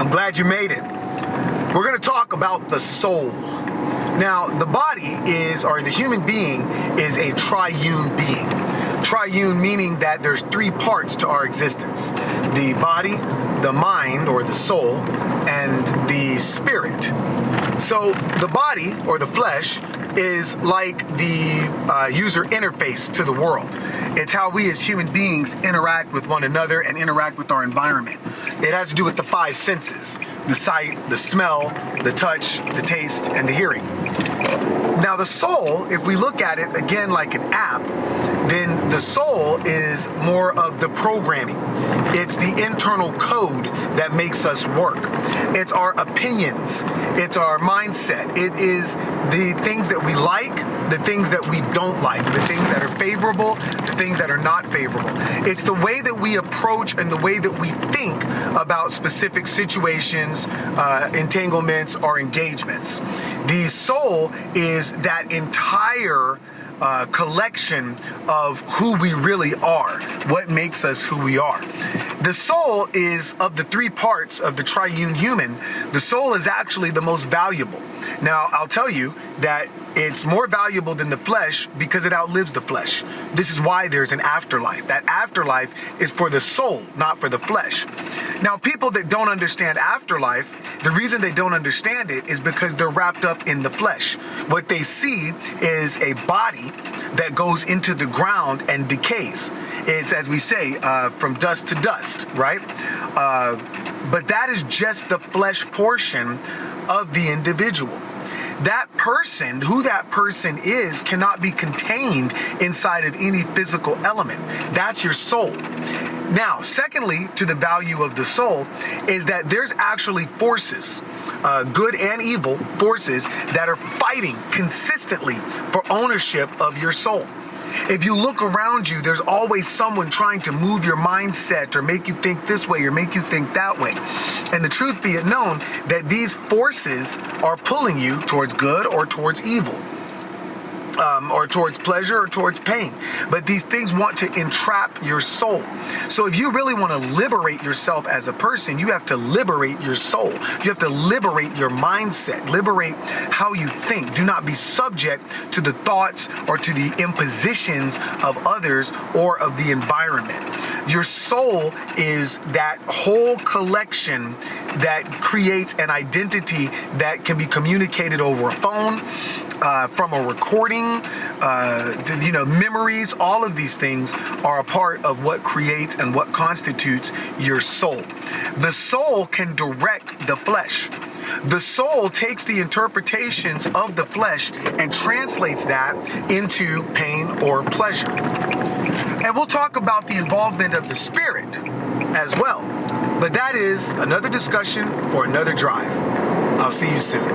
I'm glad you made it. We're going to talk about the soul. Now, the body is, or the human being is a triune being. Triune meaning that there's three parts to our existence: the body, the mind, or the soul, and the spirit. So the body, or the flesh, is like the user interface to the world. It's how we as human beings interact with one another and interact with our environment. It has to do with the five senses: the sight, the smell, the touch, the taste, and the hearing. Now the soul, if we look at it again like an app, then the soul is more of the programming. It's the internal code that makes us work. It's our opinions. It's our mindset. It is the things that we like, the things that we don't like, the things that are favorable, the things that are not favorable. It's the way that we approach and the way that we think about specific situations, entanglements, or engagements. The soul is that entire collection of who we really are, what makes us who we are. The soul is, of the three parts of the triune human, the soul is actually the most valuable. Now, I'll tell you that it's more valuable than the flesh because it outlives the flesh. This is why there's an afterlife. That afterlife is for the soul, not for the flesh. Now, people that don't understand afterlife, the reason they don't understand it is because they're wrapped up in the flesh. What they see is a body that goes into the ground and decays. It's, as we say, from dust to dust, right? But that is just the flesh portion of the individual. That person, who that person is, cannot be contained inside of any physical element. That's your soul. Now, secondly, to the value of the soul is that there's actually forces, good and evil forces, that are fighting consistently for ownership of your soul. If you look around you, there's always someone trying to move your mindset or make you think this way or make you think that way. And the truth be it known that these forces are pulling you towards good or towards evil. Or towards pleasure or towards pain. But these things want to entrap your soul. So if you really want to liberate yourself as a person, you have to liberate your soul. You have to liberate your mindset, liberate how you think. Do not be subject to the thoughts or to the impositions of others or of the environment. Your soul is that whole collection that creates an identity that can be communicated over a phone, from a recording, memories. All of these things are a part of what creates and what constitutes your soul. The soul can direct the flesh. The soul takes the interpretations of the flesh and translates that into pain or pleasure. And we'll talk about the involvement of the spirit as well. But that is another discussion for another drive. I'll see you soon.